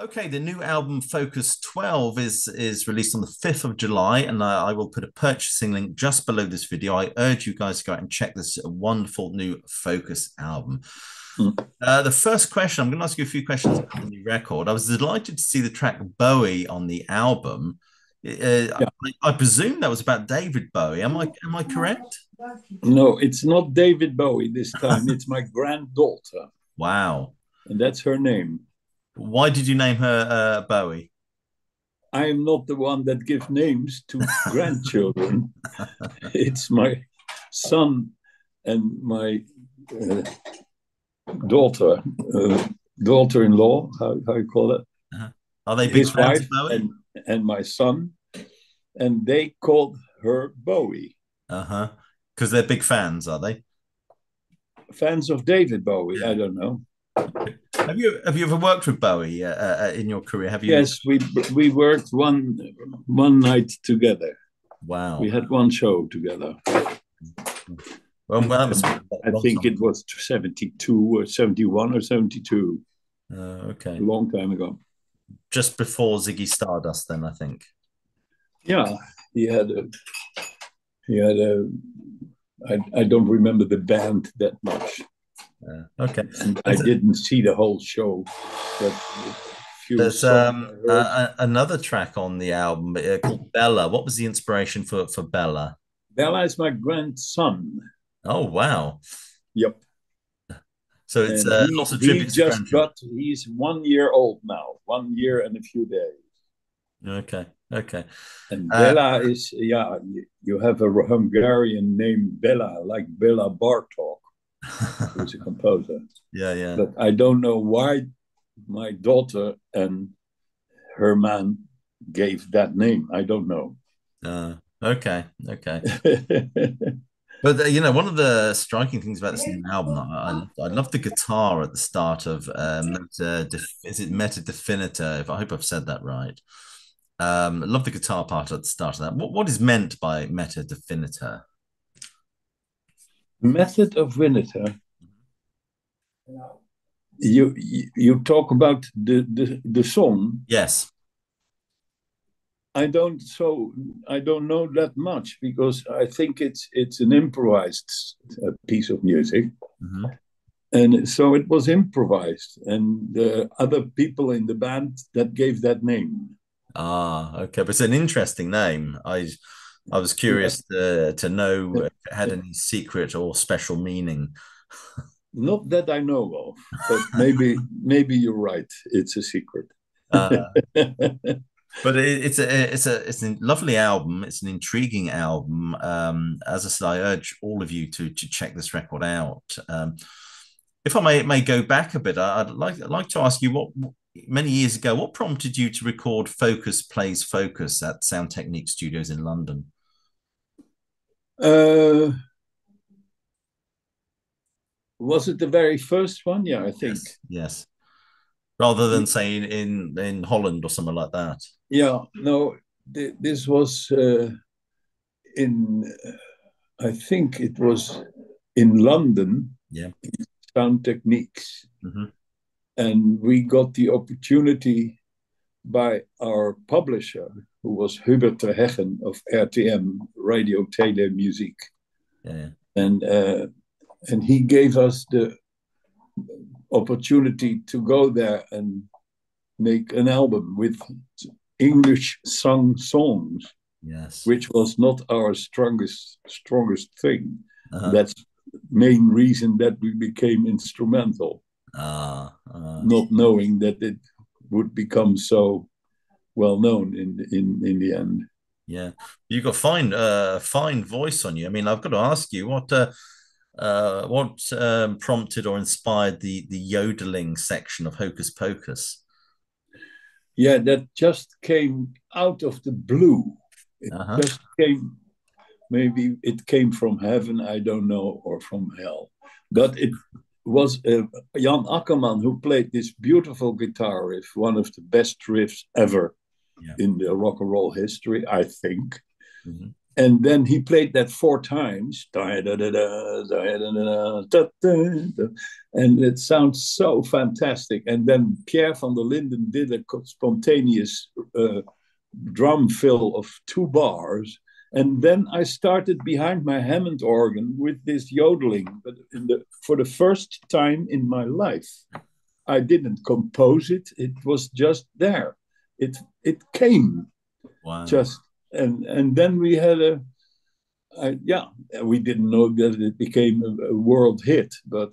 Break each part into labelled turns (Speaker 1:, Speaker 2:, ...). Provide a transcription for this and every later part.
Speaker 1: Okay, the new album Focus 12 is released on the 5th of July, and I will put a purchasing link just below this video. I urge you guys to go out and check this wonderful new Focus album.
Speaker 2: Mm.
Speaker 1: The first question, I'm going to ask you a few questions about the new record. I was delighted to see the track Bowie on the album.
Speaker 2: Yeah.
Speaker 1: I presume that was about David Bowie. Am I correct?
Speaker 2: No, it's not David Bowie this time. It's my granddaughter,
Speaker 1: Wow.
Speaker 2: and that's her name.
Speaker 1: Why did you name her Bowie?
Speaker 2: I am not the one that gives names to grandchildren. It's my son and my uh, daughter, daughter-in-law, how you call it,
Speaker 1: Uh-huh. Are they big
Speaker 2: his
Speaker 1: fans of
Speaker 2: wife
Speaker 1: Bowie?
Speaker 2: and my son, and they called her Bowie.
Speaker 1: Uh-huh. Because they're big fans, are they?
Speaker 2: Fans of David Bowie, I
Speaker 1: Yeah.
Speaker 2: don't know.
Speaker 1: Have you ever worked with Bowie in your career? Have you?
Speaker 2: Yes, we worked one night together. We
Speaker 1: Wow.
Speaker 2: had one show together.
Speaker 1: Well, that must be a
Speaker 2: I
Speaker 1: long
Speaker 2: think
Speaker 1: time
Speaker 2: it
Speaker 1: ago.
Speaker 2: was 72 or 71 or 72, a
Speaker 1: Okay.
Speaker 2: long time ago.
Speaker 1: Just before Ziggy Stardust, then I think.
Speaker 2: Yeah, he had a, he had a, I don't remember the band that much.
Speaker 1: Okay.
Speaker 2: And I
Speaker 1: There's,
Speaker 2: didn't see the whole show, but a few
Speaker 1: there's
Speaker 2: songs I heard.
Speaker 1: another track on the album called Bella. What was the inspiration for Bella?
Speaker 2: Bella is my grandson.
Speaker 1: Oh, wow.
Speaker 2: Yep.
Speaker 1: So it's
Speaker 2: And
Speaker 1: lots of tributes to grandchildren.
Speaker 2: he's 1 year old now, 1 year and a few days.
Speaker 1: Okay. Okay.
Speaker 2: And
Speaker 1: Uh,
Speaker 2: Bella is, yeah, you have a Hungarian named Bella, like Bella Bartok, who's a composer.
Speaker 1: yeah, yeah.
Speaker 2: But I don't know why my daughter and her man gave that name. I don't know.
Speaker 1: Okay. Okay. But one of the striking things about this new album, I love the guitar at the start of is it Meta Definitor? I hope I've said that right. I love the guitar part at the start of that. What is meant by Meta Definitor?
Speaker 2: Method of Winter. You talk about the song.
Speaker 1: Yes.
Speaker 2: I don't know that much because I think it's an improvised piece of music,
Speaker 1: Hmm.
Speaker 2: and so it was improvised, and the other people in the band that gave that name.
Speaker 1: Okay, but it's an interesting name. I was
Speaker 2: Yeah.
Speaker 1: curious to know if it had any secret or special meaning.
Speaker 2: Not that I know of, but maybe you're right. It's a secret.
Speaker 1: Uh, But it's a lovely album. It's an intriguing album. As I said, I urge all of you to check this record out. If I may go back a bit, I'd like to ask you what many years ago, what prompted you to record Focus Plays Focus at Sound Technique Studios in London?
Speaker 2: uh, was it the very first one? Yeah, I think.
Speaker 1: Yes, yes. Rather than saying in Holland or something like that.
Speaker 2: Yeah, no, this was in, I think it was in London,
Speaker 1: Yeah.
Speaker 2: Sound Techniques.
Speaker 1: Hmm.
Speaker 2: And we got the opportunity by our publisher, who was Hubert de Heggen of RTM, Radio Tele Music.
Speaker 1: Yeah.
Speaker 2: And, uh, and he gave us the opportunity to go there and make an album with English sung songs,
Speaker 1: Yes.
Speaker 2: which was not our strongest thing.
Speaker 1: Uh-huh.
Speaker 2: That's main reason that we became instrumental,
Speaker 1: Ah.
Speaker 2: not knowing that it would become so well known in the end.
Speaker 1: Yeah, you've got fine voice on you. I mean, I've got to ask you what prompted or inspired the yodeling section of Hocus Pocus?
Speaker 2: Yeah, that just came out of the blue. It
Speaker 1: Uh-huh.
Speaker 2: just came. Maybe it came from heaven, I don't know, or from hell. But it was Jan Akkerman who played this beautiful guitar riff, one of the best riffs ever
Speaker 1: Yeah.
Speaker 2: in the rock and roll history, I think.
Speaker 1: Mhm.
Speaker 2: And then he played that 4 times. And it sounds so fantastic. And then Pierre van der Linden did a spontaneous drum fill of 2 bars. And then I started behind my Hammond organ with this yodeling. But for the first time in my life, I didn't compose it. It was just there. It came.
Speaker 1: Wow.
Speaker 2: Just and then we had we didn't know that it became a world hit, but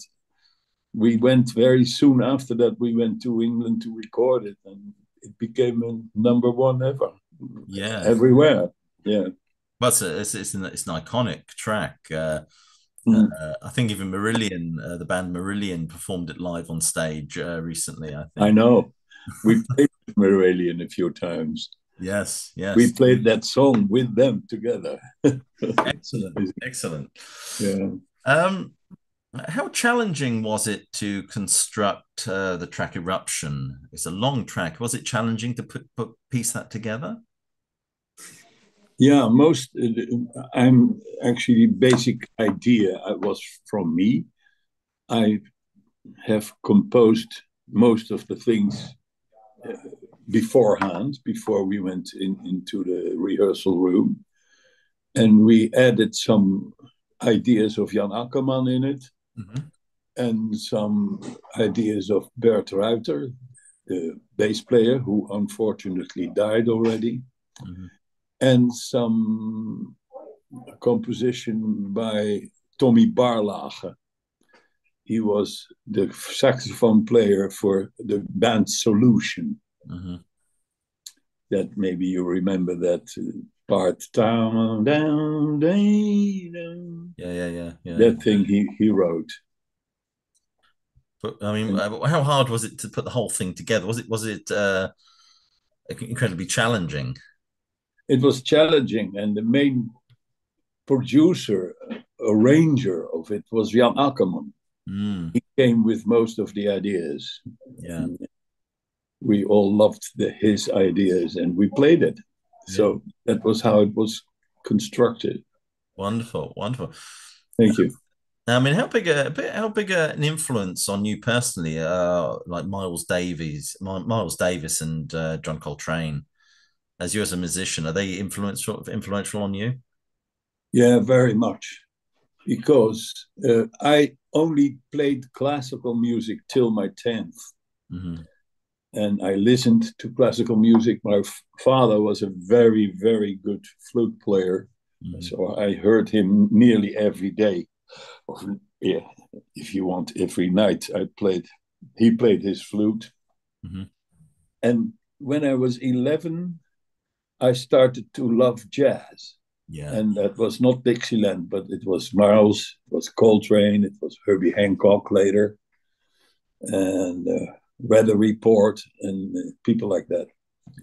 Speaker 2: we went very soon after that. We went to England to record it, and it became a #1 ever.
Speaker 1: Yeah,
Speaker 2: everywhere. Yeah,
Speaker 1: but it's an iconic track. I think even Marillion, the band Marillion, performed it live on stage recently. I think.
Speaker 2: I know. We played Marillion a few times.
Speaker 1: Yes,
Speaker 2: we played that song with them together.
Speaker 1: Excellent, excellent.
Speaker 2: Yeah.
Speaker 1: How challenging was it to construct the track Eruption? It's a long track. Was it challenging to piece that together?
Speaker 2: Yeah, I'm actually basic idea was from me. I have composed most of the things beforehand, before we went into the rehearsal room. And we added some ideas of Jan Akkerman in it, and some ideas of Bert Ruiter, the bass player, who unfortunately died already, and some composition by Tommy Barlage. He was the saxophone player for the band Solution. That maybe you remember that part. Down, down, down.
Speaker 1: Yeah.
Speaker 2: That thing he wrote.
Speaker 1: But I mean, how hard was it to put the whole thing together? Was it incredibly challenging?
Speaker 2: It was challenging, and the main producer, arranger of it was Jan Akkerman. He came with most of the ideas.
Speaker 1: Yeah.
Speaker 2: We all loved his ideas, and we played it. Yeah. So that was how it was constructed.
Speaker 1: Wonderful, wonderful.
Speaker 2: Thank you.
Speaker 1: I mean, how big an influence on you personally, like Miles Davis and John Coltrane, as you as a musician, are they influential on you?
Speaker 2: Yeah, very much. Because I only played classical music till my 10th. And I listened to classical music. My father was a very, very good flute player. So I heard him nearly every day. Yeah, if you want, every night he played his flute. And when I was 11, I started to love jazz.
Speaker 1: Yeah.
Speaker 2: And that was not Dixieland, but it was Miles, it was Coltrane, it was Herbie Hancock later, and Weather Report, and people like that.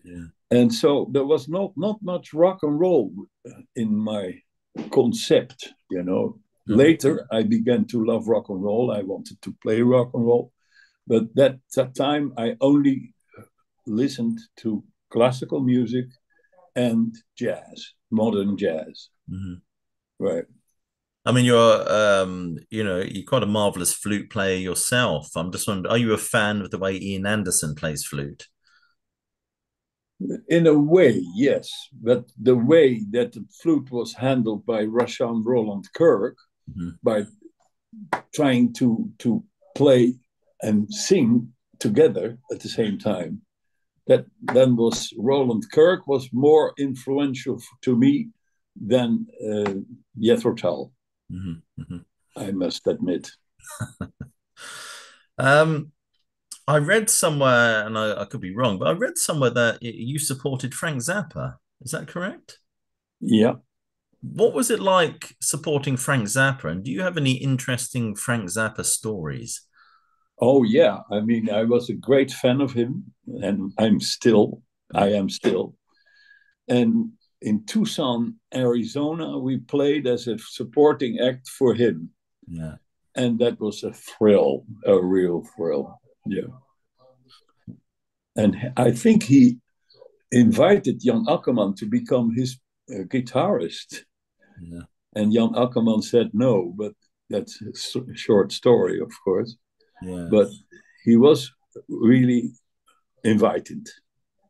Speaker 1: Yeah.
Speaker 2: And so there was not much rock and roll in my concept, you know. Later, I began to love rock and roll. I wanted to play rock and roll. But that time, I only listened to classical music and jazz, modern jazz. Right.
Speaker 1: I mean, you're quite a marvelous flute player yourself. I'm just wondering, are you a fan of the way Ian Anderson plays flute?
Speaker 2: In a way, yes. But the way that the flute was handled by Rashaan Roland Kirk, by trying to play and sing together at the same time, that then was Roland Kirk was more influential to me than Jethro Tull. I must admit.
Speaker 1: I read somewhere, and I could be wrong, but I read somewhere that you supported Frank Zappa. Is that correct?
Speaker 2: Yeah.
Speaker 1: What was it like supporting Frank Zappa? And do you have any interesting Frank Zappa stories?
Speaker 2: Oh, yeah. I mean, I was a great fan of him, and I am still. And in Tucson, Arizona, we played as a supporting act for him.
Speaker 1: Yeah.
Speaker 2: And that was a thrill, a real thrill. Yeah. And I think he invited Jan Akkerman to become his guitarist.
Speaker 1: Yeah.
Speaker 2: And Jan Akkerman said no, but that's a short story, of course.
Speaker 1: Yeah.
Speaker 2: But he was really invited.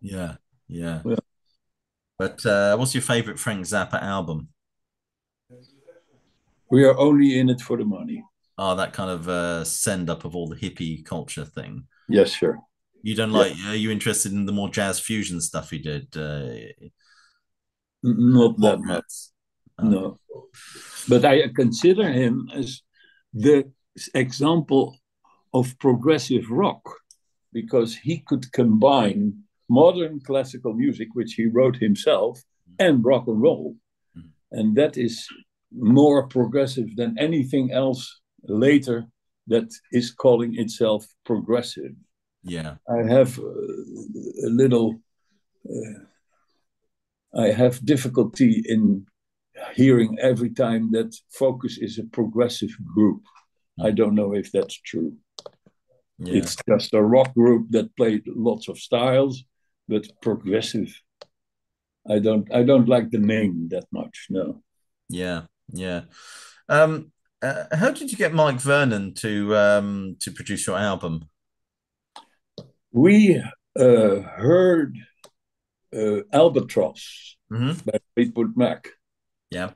Speaker 1: Yeah. Yeah.
Speaker 2: Well,
Speaker 1: But what's your favorite Frank Zappa album?
Speaker 2: we are only in it for the money.
Speaker 1: Oh, that kind of send up of all the hippie culture thing.
Speaker 2: Yes, sure.
Speaker 1: You don't
Speaker 2: Yeah.
Speaker 1: like? Are you interested in the more jazz fusion stuff he did?
Speaker 2: Not
Speaker 1: Hot
Speaker 2: that much.
Speaker 1: Rats. Okay.
Speaker 2: No. But I consider him as the example of progressive rock because he could combine modern classical music, which he wrote himself, and rock and roll. And that is more progressive than anything else later that is calling itself progressive.
Speaker 1: Yeah.
Speaker 2: I have a little, I have difficulty in hearing every time that Focus is a progressive group. I don't know if that's true.
Speaker 1: Yeah.
Speaker 2: It's just a rock group that played lots of styles, but progressive. I don't like the name that much. No.
Speaker 1: Yeah. Yeah. How did you get Mike Vernon to produce your album?
Speaker 2: We heard Albatross by Fleetwood Mac.
Speaker 1: Yeah.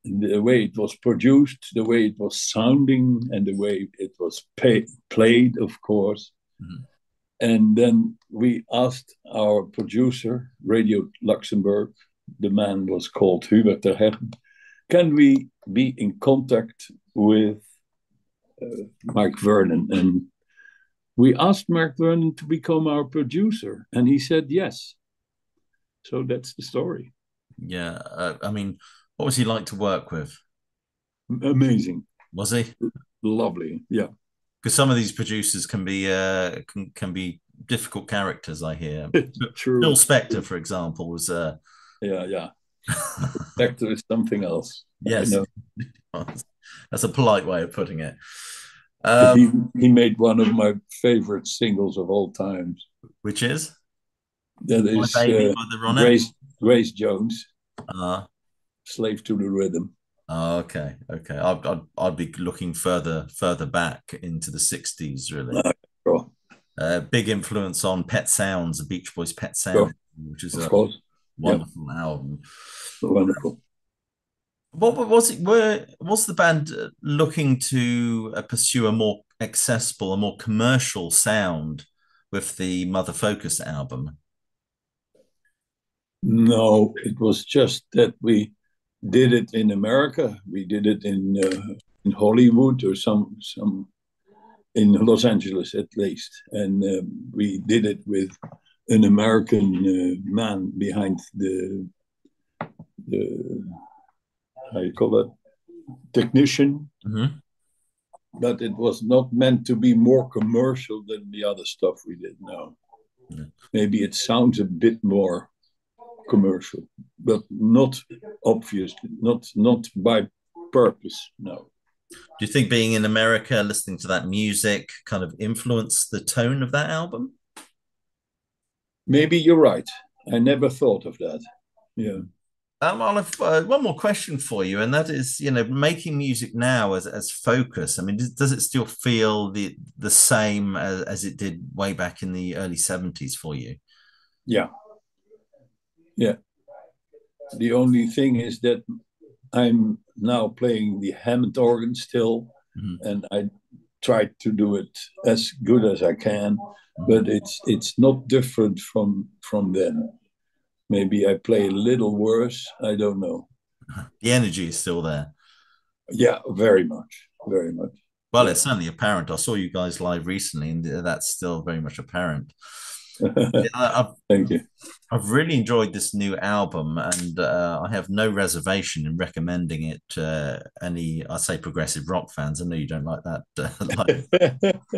Speaker 2: The way it was produced, the way it was sounding, and the way it was played, of course. And then we asked our producer, Radio Luxembourg, the man was called Hubert de Herm, can we be in contact with Mike Vernon? And we asked Mark Vernon to become our producer, and he said yes. So that's the story.
Speaker 1: Yeah. I mean, what was he like to work with?
Speaker 2: Amazing.
Speaker 1: Was he?
Speaker 2: Lovely. Yeah.
Speaker 1: Because some of these producers can be can be difficult characters, I hear.
Speaker 2: True.
Speaker 1: Phil Spector, for example, was
Speaker 2: yeah. Spector is something else.
Speaker 1: Yes. That's a polite way of putting it.
Speaker 2: But he made one of my favorite singles of all times.
Speaker 1: Which is?
Speaker 2: That is Grace Jones. Slave to the Rhythm.
Speaker 1: Oh, okay. I'd be looking further back into the 60s, really. Big influence on Pet Sounds, the Beach Boys' Pet Sounds, which is a wonderful album.
Speaker 2: Wonderful.
Speaker 1: What was it? Was the band looking to pursue a more accessible, a more commercial sound with the Mother Focus album?
Speaker 2: No, it was just that we did it in America. We did it in Hollywood or some in Los Angeles at least, and we did it with an American man behind the how you call it, technician. But it was not meant to be more commercial than the other stuff we did. No, maybe it sounds a bit more commercial, but not obviously, not by purpose. No.
Speaker 1: Do you think being in America, listening to that music, kind of influenced the tone of that album?
Speaker 2: Maybe you're right. I never thought of that. Yeah.
Speaker 1: I'll have one more question for you, and that is, making music now as Focus. I mean, does it still feel the same as it did way back in the early 70s for you?
Speaker 2: Yeah. Yeah. The only thing is that I'm now playing the Hammond organ still, and I try to do it as good as I can, but it's not different from then. Maybe I play a little worse. I don't know.
Speaker 1: The energy is still there.
Speaker 2: Yeah, very much, very much.
Speaker 1: Well, it's certainly apparent. I saw you guys live recently, and that's still very much apparent.
Speaker 2: Thank you.
Speaker 1: I've really enjoyed this new album, and I have no reservation in recommending it to any, I say, progressive rock fans. I know you don't like that.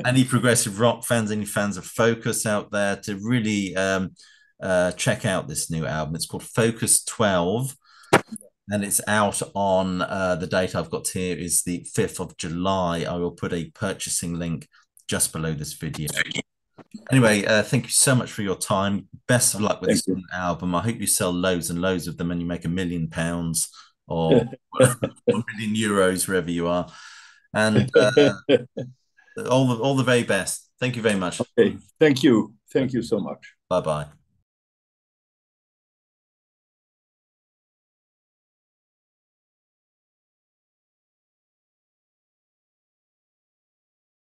Speaker 1: Any progressive rock fans, any fans of Focus out there, to really check out this new album. It's called Focus 12, and it's out on the date I've got here is the 5th of July. I will put a purchasing link just below this video. Anyway, thank you so much for your time. Best of luck with
Speaker 2: Thank
Speaker 1: this
Speaker 2: you.
Speaker 1: album. I hope you sell loads and loads of them and you make £1 million or €1 million wherever you are. And all the very best. Thank you very much.
Speaker 2: Okay. Thank you. Thank you so much.
Speaker 1: Bye bye.